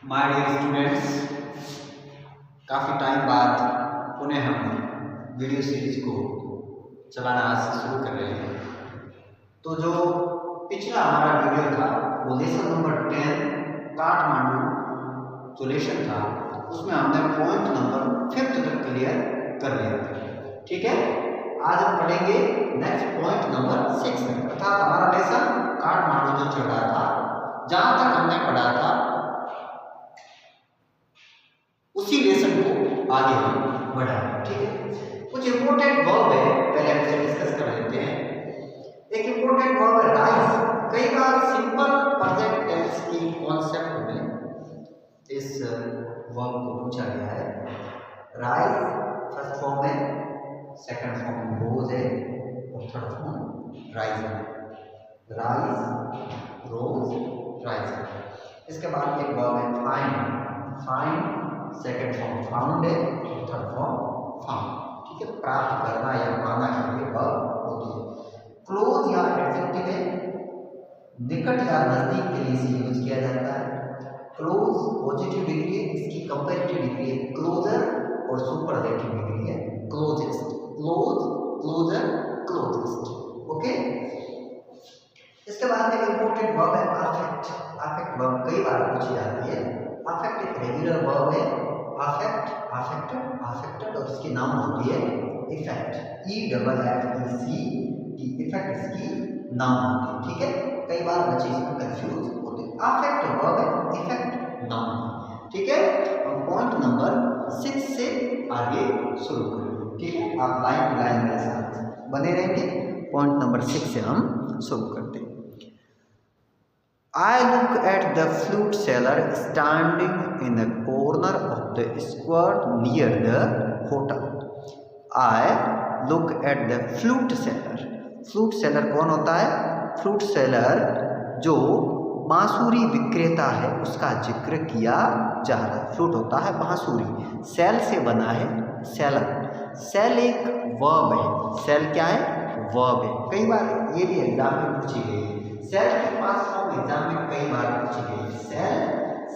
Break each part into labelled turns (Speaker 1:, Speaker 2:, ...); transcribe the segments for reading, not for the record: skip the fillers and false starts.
Speaker 1: My dear students, काफ़ी time बाद पुनः हम वीडियो सीरीज को चलाना आज से शुरू कर रहे हैं। तो जो पिछला हमारा वीडियो था वो लेसन नंबर 10 काठमांडू जो लेसन था उसमें हमने पॉइंट नंबर 5 तक क्लियर कर लिया था। ठीक है, आज हम पढ़ेंगे नेक्स्ट पॉइंट नंबर 6 में, अर्थात हमारा लेसन काठमांडू जो चल रहा था, जहां तक हमने पढ़ा था उसी लेसन को आगे हम बढ़ाएंगे। ठीक है, कुछ इंपॉर्टेंट वर्ब है, पहले हम इसे डिस्कस कर लेते हैं। एक इंपॉर्टेंट वर्ब है राइज। कई बार सिंपल प्रेजेंट टेंस की कॉन्सेप्ट में इस वर्ब को पूछा गया है। राइज फर्स्ट फॉर्म है, सेकंड फॉर्म रोज है और थर्ड फॉर्म राइज है। राइज, रोज, राइज। इसके बाद एक वर्ब है find. Find second form found है, थर्ड फॉर्म फाउंड। ठीक है, प्राप्त करना या पाना करके वर्ब होती है। क्लोज या एडजेक्टिव है, निकट या नजदीक के लिए इसे यूज किया जाता है। क्लोज पॉजिटिव डिग्री है, इसकी कंपैरेटिव डिग्री है क्लोजर और सुपरलेटिव डिग्री है closest. Close, closer, closest. Okay, इसके बाद एक इंपॉर्टेंट वर्ब है अफेक्ट। अफेक्ट वर्ब कई बार पूछी जाती है। अफेक्ट एक रेगुलर वर्ब है। अफेक्ट, अफेक्टेड, अफेक्टेड और इसकी नाउन होती है इफेक्ट। EFFECT, इफेक्ट इसकी नाउन होती है। ठीक है, कई बार बच्चे इसमें कंफ्यूज होते हैं। अफेक्ट वर्ब है, इफेक्ट नाउन। ठीक है, हम पॉइंट नंबर 6 से आगे शुरू करेंगे। ठीक है, आप लाइन टू लाइन मेरे साथ बने रहेंगे। पॉइंट नंबर 6 से हम शुरू करते हैं। I look at the flute seller standing in a corner of the square near the hotel. I look at the flute seller. Flute seller कौन होता है? फ्लूट सेलर जो बांसुरी विक्रेता है उसका जिक्र किया जा रहा है। फ्लूट होता है बांसुरी, सेल से बना है सेलर। सेल एक वर्ब है। सेल क्या है? वर्ब है। कई बार ये भी एग्जाम में पूछी गई है। सेल के पास फॉर्म एग्जाम में कई बार पूछी गई है। सेल,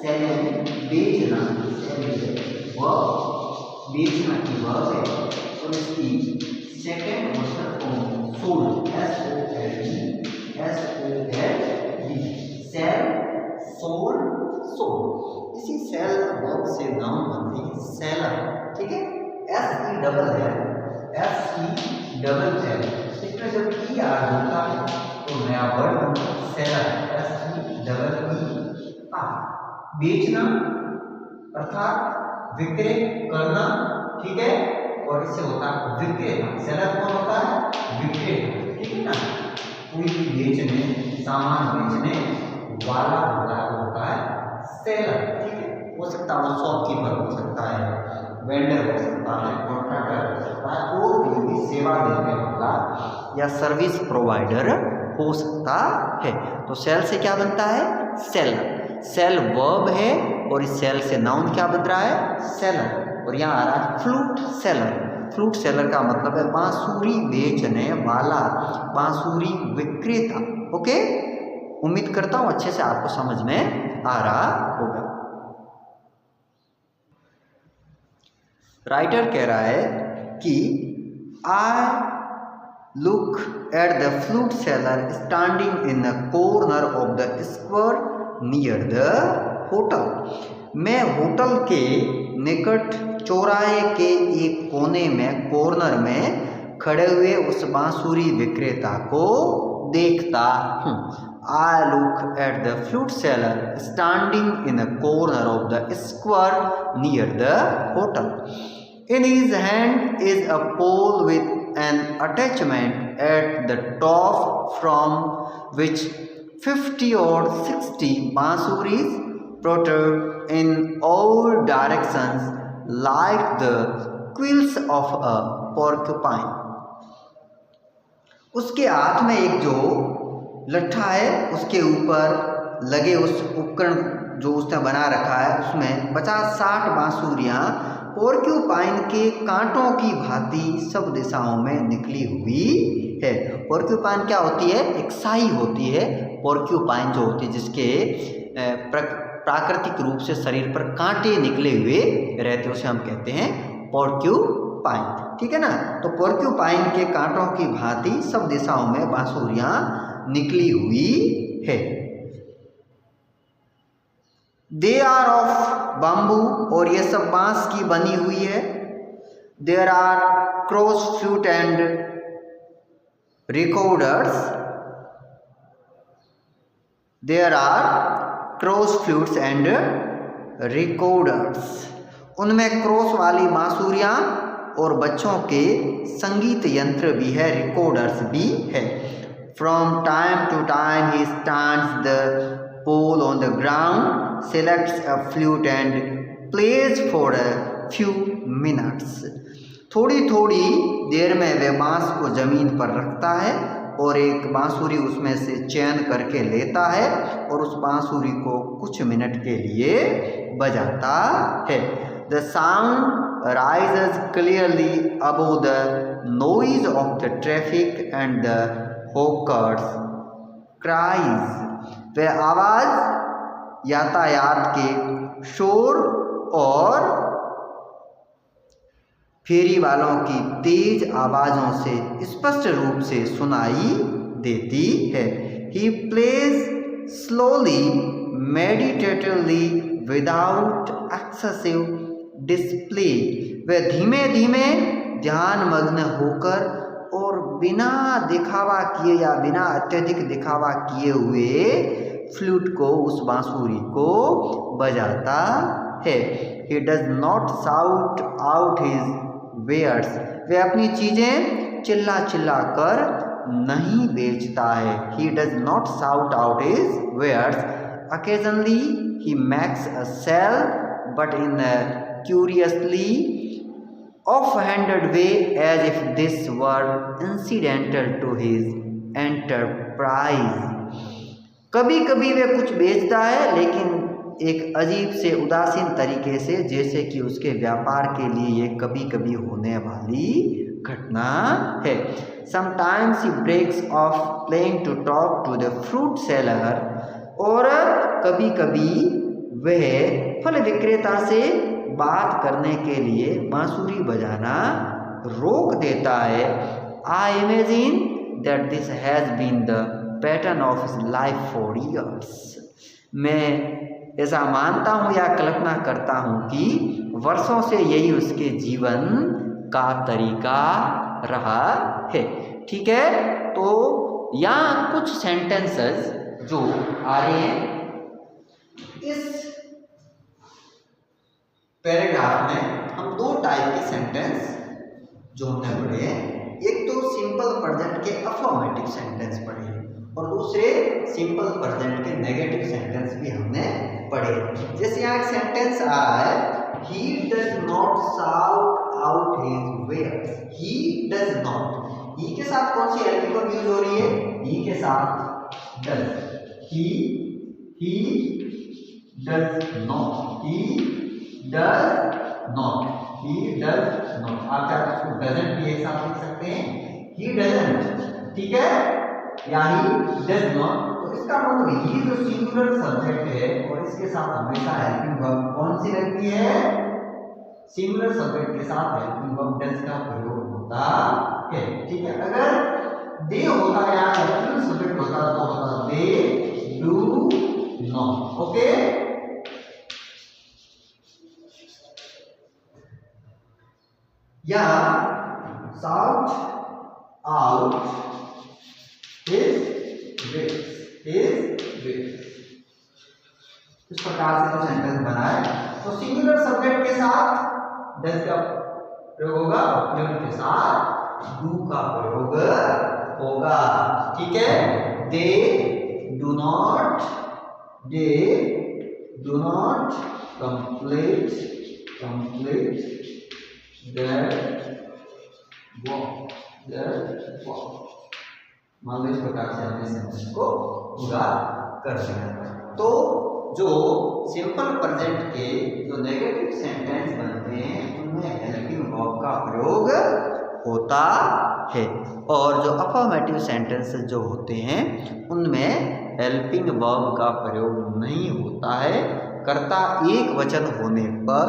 Speaker 1: सेल यानी बेचना, सेल वर्ब, बेचना की वर्ब है और इसकी second person form sold, SOLD, sell, sold, sold. इसी सेल वर्ब से नाउन बनती है सेलर। ठीक है, SE डबल है, SE डबल है। इसमें जब ई आ जाता है तो नया वर्ड बनता है सेलर, SE डबल E। बेचना अर्थात विक्रय करना। ठीक है, और इससे होता है विक्रेता। सेलर कौन होता है? विक्रेता। ठीक है ना, कोई भी बेचने, सामान बेचने वाला होता है सेलर। ठीक है, हो सकता है वो शॉपकीपर हो सकता है, वेंडर हो सकता है, कॉन्ट्रैक्टर हो सकता है, और भी सेवा देने वाला या सर्विस प्रोवाइडर हो सकता है। तो सेल से क्या बनता है? सेलर। सेल वर्ब है और इस सेल से नाउन क्या बन रहा है? सेलर। और यहाँ आ रहा है फ्लूट सेलर। फ्लूट सेलर का मतलब है बांसुरी बेचने वाला, बांसुरी विक्रेता। ओके, उम्मीद करता हूँ अच्छे से आपको समझ में आ रहा होगा। राइटर कह रहा है कि I look at the flute seller standing in the corner of the square near the hotel. मैं होटल के निकट चौराहे के एक कोने में, कॉर्नर में खड़े हुए उस बांसुरी विक्रेता को देखता हूँ। I look at the flute seller standing in a corner of the square near the hotel. In his hand is a pole with an attachment at the top from which 50 or 60 bansuris protrude in all directions like the quills of a porcupine. उसके हाथ में एक जो लट्ठा है, उसके ऊपर लगे उस उपकरण जो उसने बना रखा है उसमें 50-60 बांसुरियां पोर्क्यूपाइन के कांटों की भांति सब दिशाओं में निकली हुई है। पोर्क्यूपाइन क्या होती है? एक साई होती है। पोर्क्यूपाइन जो होती है जिसके प्राकृतिक रूप से शरीर पर कांटे निकले हुए रहते, उसे हम कहते हैं पोर्क्यूपाइन। ठीक है ना। तो पोर्क्यूपाइन के कांटों की भांति सब दिशाओं में बांसुरियां निकली हुई है। दे आर ऑफ बाम्बू, और ये सब बांस की बनी हुई है। There are cross flute and recorders, there are cross flutes and recorders, उनमें क्रॉस वाली बांसुरियां और बच्चों के संगीत यंत्र भी है, रिकॉर्डर्स भी है। From time to time he stands the pole on the ground, selects a flute and plays for a few minutes. थोड़ी थोड़ी देर में वह बांस को जमीन पर रखता है और एक बांसुरी उसमें से चयन करके लेता है और उस बांसुरी को कुछ मिनट के लिए बजाता है। The sound rises clearly above the noise of the traffic and the hawkers' cries. वह आवाज़ यातायात के शोर और फेरी वालों की तेज आवाज़ों से स्पष्ट रूप से सुनाई देती है। He plays slowly, meditatively, without excessive display. वह धीमे धीमे ध्यान मग्न होकर और बिना दिखावा किए या बिना अत्यधिक दिखावा किए हुए फ्लूट को, उस बांसुरी को बजाता है। He does not shout out his wares. वह अपनी चीजें चिल्ला चिल्ला कर नहीं बेचता है। He does not shout out his wares. Occasionally he makes a sell, but in a curiously off-handed way, as if this were incidental to his enterprise. कभी कभी वह कुछ बेचता है, लेकिन एक अजीब से उदासीन तरीके से, जैसे कि उसके व्यापार के लिए ये कभी कभी होने वाली घटना है। Sometimes he breaks off playing to talk to the fruit seller. और कभी कभी वह फल विक्रेता से बात करने के लिए बांसुरी बजाना रोक देता है। I imagine that this has been the pattern of his life for years. मैं ऐसा मानता हूँ या कल्पना करता हूँ कि वर्षों से यही उसके जीवन का तरीका रहा है। ठीक है। तो यहाँ कुछ सेंटेंसेस जो आ रहे हैं इस पैराग्राफ में, हम दो टाइप के सेंटेंस जो हमने पढ़े हैं, एक तो सिंपल प्रेजेंट के अफर्मेटिव सेंटेंस पढ़े और दूसरे सिंपल प्रेजेंट के नेगेटिव सेंटेंस भी हमने पढ़े। जैसे यहाँ एक सेंटेंस आ रहा है, he does not shout out his wares. he does not, he के साथ कौन सी हेल्पिंग वर्ब यूज हो रही है? he के साथ does. he does not, he does not, he does not. आप चाहे तो उसको doesn't भी एक साथ लिख सकते हैं, he doesn't। ठीक है, या he does not। तो इसका मतलब ये जो सिंगुलर सब्जेक्ट है और इसके साथ हमेशा हेल्पिंग वर्ब कौन सी रहती है? सिंगुलर सब्जेक्ट के साथ हेल्पिंग वर्ब डज का प्रयोग होता है। ठीक है, अगर दे होता या हेल्पिंग सब्जेक्ट होता तो होता दे डू नॉट। ओके, या shout out his wares, इस प्रकार से जो सेंटेंस बना है, तो सिंगुलर सब्जेक्ट के साथ डज का प्रयोग होगा और प्लूरल के साथ डू का प्रयोग होगा। ठीक है, they do not complete their work। मान लो इस प्रकार से हमने सेंटेंस को पूरा कर दिया। तो जो सिंपल प्रेजेंट के जो नेगेटिव सेंटेंस बनते हैं उनमें हेल्पिंग वर्ब का प्रयोग होता है और जो अफर्मेटिव सेंटेंसेस जो होते हैं उनमें हेल्पिंग वर्ब का प्रयोग नहीं होता है कर्ता एक वचन होने पर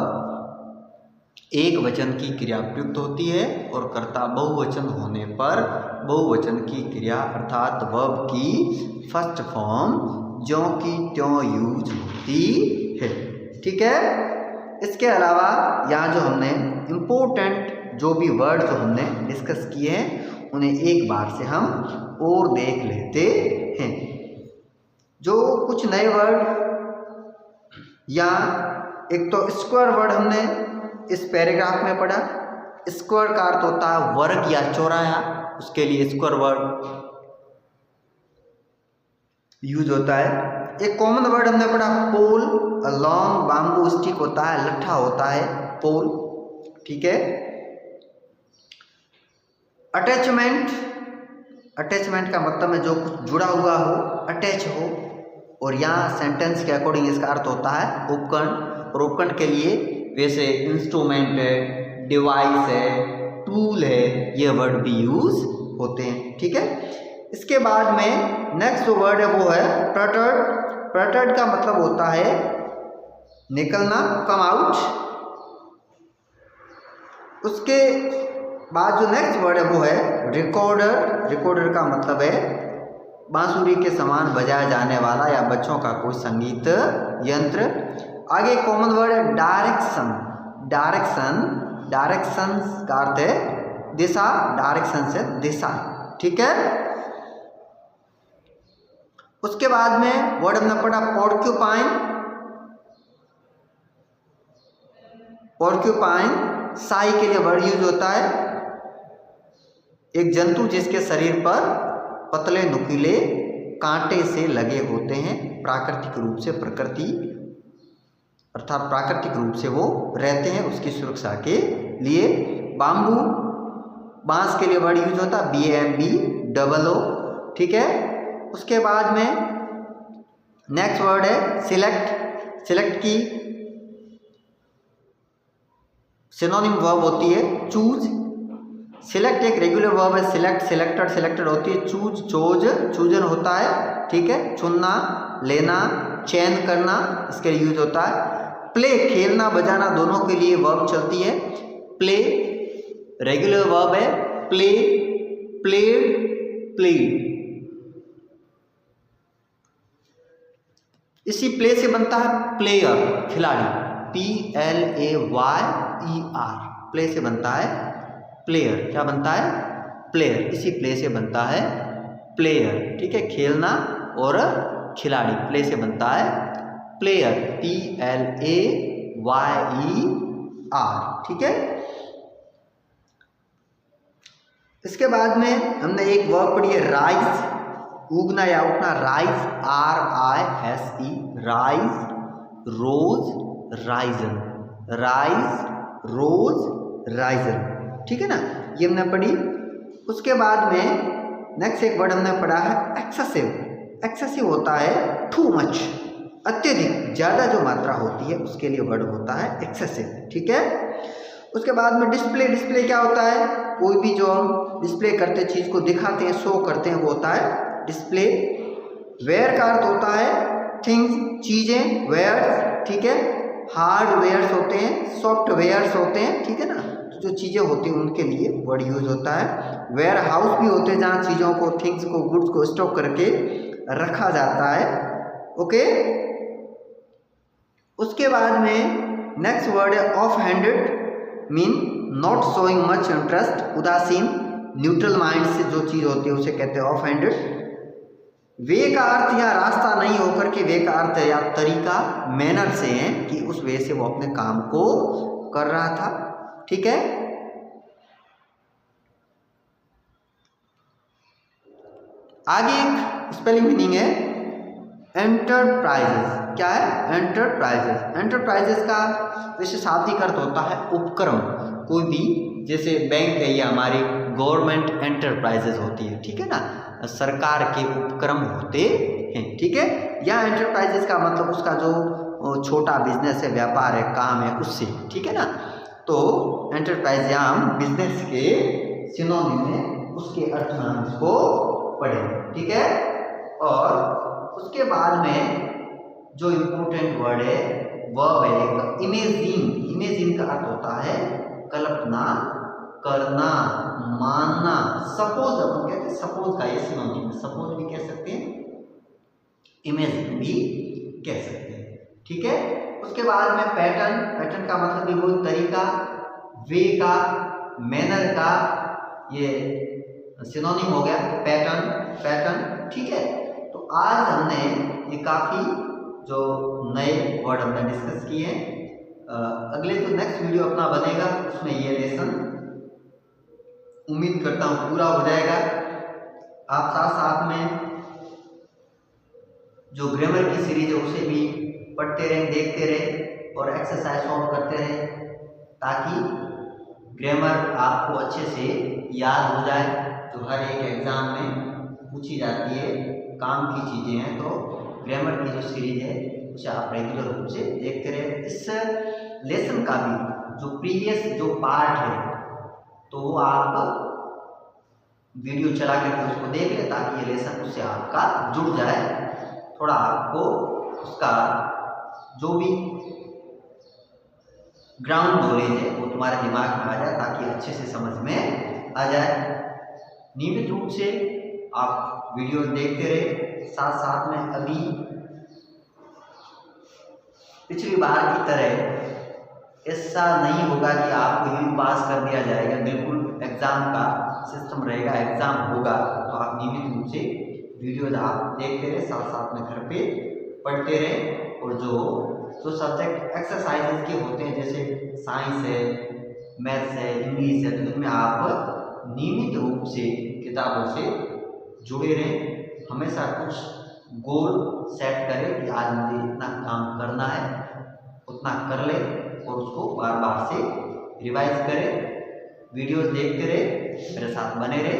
Speaker 1: एक वचन की क्रिया प्रयुक्त होती है और कर्ता बहुवचन होने पर बहुवचन की क्रिया अर्थात वर्ब की फर्स्ट फॉर्म ज्यों की त्यों यूज होती है। ठीक है। इसके अलावा यहाँ जो हमने इम्पोर्टेंट जो भी वर्ड जो हमने डिस्कस किए हैं उन्हें एक बार से हम और देख लेते हैं। जो कुछ नए वर्ड या एक तो स्क्वायर वर्ड हमने इस पैराग्राफ में पढ़ा। स्क्वायर का अर्थ होता है वर्ग या चौराया, उसके लिए स्क्वायर वर्ड यूज होता है। एक कॉमन वर्ड हमने पढ़ा पोल, लॉन्ग बाम्बू स्टिक होता है, लट्ठा होता है पोल। ठीक है। अटैचमेंट, अटैचमेंट का मतलब है जो कुछ जुड़ा हुआ हो, अटैच हो, और यहाँ सेंटेंस के अकॉर्डिंग इसका अर्थ होता है उपकरण। और उपकरण के लिए वैसे इंस्ट्रूमेंट है, डिवाइस है, टूल है, ये वर्ड भी यूज होते हैं। ठीक है। इसके बाद में नेक्स्ट जो वर्ड है वो है प्रटर्ड। प्रटर्ड का मतलब होता है निकलना, कम आउट। उसके बाद जो नेक्स्ट वर्ड है वो है रिकॉर्डर। रिकॉर्डर का मतलब है बांसुरी के समान बजाया जाने वाला या बच्चों का कोई संगीत यंत्र। आगे कॉमन वर्ड है डायरेक्शन। डायरेक्शन, डायरेक्शन का अर्थ है दिशा, डायरेक्शन से दिशा। ठीक है। उसके बाद में वर्ड हमने पढ़ा पोर्क्यूपाइन। पोर्क्यूपाइन साई के लिए वर्ड यूज होता है एक जंतु जिसके शरीर पर पतले नुकीले कांटे से लगे होते हैं। प्राकृतिक रूप से, प्रकृति अर्थात प्राकृतिक रूप से वो रहते हैं उसकी सुरक्षा के लिए। बाम्बू, बांस के लिए वर्ड यूज होता है BAMBOO। ठीक है। उसके बाद में नेक्स्ट वर्ड है सिलेक्ट। सिलेक्ट की सिनोनिम वर्ब होती है चूज। सिलेक्ट एक रेगुलर वर्ब है, सिलेक्ट, सिलेक्टेड, सिलेक्टेड होती है। चूज, चोज, चूजन होता है। ठीक है। चुनना, लेना, चयन करना, इसके लिए यूज होता है। प्ले खेलना बजाना दोनों के लिए वर्ब चलती है। प्ले रेगुलर वर्ब है, प्ले, प्लेड, प्लेड। इसी प्ले से बनता है प्लेयर, खिलाड़ी, PLAYER। प्ले से बनता है प्लेयर। क्या बनता है? प्लेयर। इसी प्ले से बनता है प्लेयर। ठीक है। खेलना और खिलाड़ी, प्ले से बनता है प्लेयर, PLAYER। ठीक है। इसके बाद में हमने एक वर्ब पढ़ी है राइज, उगना या उठना। राइज, RISE, राइज, रोज, राइजन। राइज, रोज, राइजन। ठीक है ना, ये हमने पढ़ी। उसके बाद में नेक्स्ट एक वर्ड हमने पढ़ा है एक्सेसिव। एक्सेसिव होता है टू मच, अत्यधिक, ज़्यादा जो मात्रा होती है उसके लिए वर्ड होता है एक्सेसिव। ठीक है। उसके बाद में डिस्प्ले। डिस्प्ले क्या होता है? कोई भी जो हम डिस्प्ले करते चीज़ को दिखाते हैं, शो करते हैं, वो होता है डिस्प्ले। वेयर का अर्थ होता है थिंग्स, चीज़ें, वेयर। ठीक है। हार्डवेयर्स होते हैं, सॉफ्टवेयर्स होते हैं। ठीक है ना, जो चीज़ें होती हैं उनके लिए वर्ड यूज होता है। वेयर हाउस भी होते हैं जहाँ चीज़ों को, थिंग्स को, गुड्स को स्टॉक करके रखा जाता है। ओके। उसके बाद में नेक्स्ट वर्ड है of handed, mean not showing much interest, उदासीन, न्यूट्रल माइंड से जो चीज़ होती है उसे कहते हैं ऑफ हैंडेड। वे का अर्थ या रास्ता नहीं होकर के वे का अर्थ है या तरीका, मैनर से है कि उस वे से वो अपने काम को कर रहा था। ठीक है। आगे एक स्पेलिंग मीनिंग है एंटरप्राइजेस। क्या है? एंटरप्राइजेस। एंटरप्राइजेस का वैसे शाब्दिक अर्थ होता है उपक्रम। कोई भी, जैसे बैंक है, ये हमारी गवर्नमेंट एंटरप्राइजेस होती है। ठीक है ना, सरकार के उपक्रम होते हैं। ठीक है। या एंटरप्राइजेस का मतलब उसका जो छोटा बिजनेस है, व्यापार है, काम है, उससे। ठीक है ना, तो एंटरप्राइज या हम बिजनेस के सिनोनिम में उसके अर्थ में हम इसको पढ़ें। ठीक है। और उसके बाद में जो इम्पोर्टेंट वर्ड है वर्ब है इमेजिन। इमेजिन का अर्थ होता है कल्पना करना, मानना। सपोज अपन कहते हैं, सपोज का ये सिनोनिम है, सपोज भी कह सकते हैं, इमेजिन भी कह सकते हैं। ठीक है, उसके बाद में पैटर्न। पैटर्न का मतलब भी वो तरीका, वे का, मैनर का, ये सिनोनिम हो गया पैटर्न। पैटर्न ठीक है। तो आज हमने ये काफ़ी जो नए वर्ड हमने डिस्कस किए हैं। अगले जो नेक्स्ट वीडियो अपना बनेगा उसमें ये लेसन उम्मीद करता हूँ पूरा हो जाएगा। आप साथ साथ में जो ग्रामर की सीरीज है उसे भी पढ़ते रहें, देखते रहें और एक्सरसाइज सॉल्व करते रहें, ताकि ग्रामर आपको अच्छे से याद हो जाए। जो हर एक एग्जाम में पूछी जाती है, काम की चीज़ें हैं, तो ग्रामर की जो सीरीज है उसे आप रेगुलर रूप से देखते रहें। इस लेसन का भी जो प्रीवियस जो पार्ट है तो वो आप वीडियो चला करके उसको देख लें, ताकि ये लेसन उससे आपका जुड़ जाए। थोड़ा आपको उसका जो भी ग्राउंड नॉलेज है वो तुम्हारे दिमाग में आ जाए, ताकि अच्छे से समझ में आ जाए। नियमित रूप से आप वीडियो देखते रहे। साथ साथ में अभी पिछली बार की तरह ऐसा नहीं होगा कि आपको यूं पास कर दिया जाएगा, बिल्कुल एग्ज़ाम का सिस्टम रहेगा। एग्ज़ाम होगा तो आप नियमित रूप से वीडियोज आप देखते रहे, साथ साथ में घर पे पढ़ते रहे। और जो सब्जेक्ट एक्सरसाइजेज के होते हैं, जैसे साइंस है, मैथ्स है, इंग्लिश है, तो इनमें आप नियमित रूप से किताबों से जुड़े रहें। हमेशा कुछ गोल सेट करें कि आज मुझे इतना काम करना है, उतना कर ले और उसको बार बार से रिवाइज करें। वीडियोस देखते रहे, मेरे साथ बने रहे।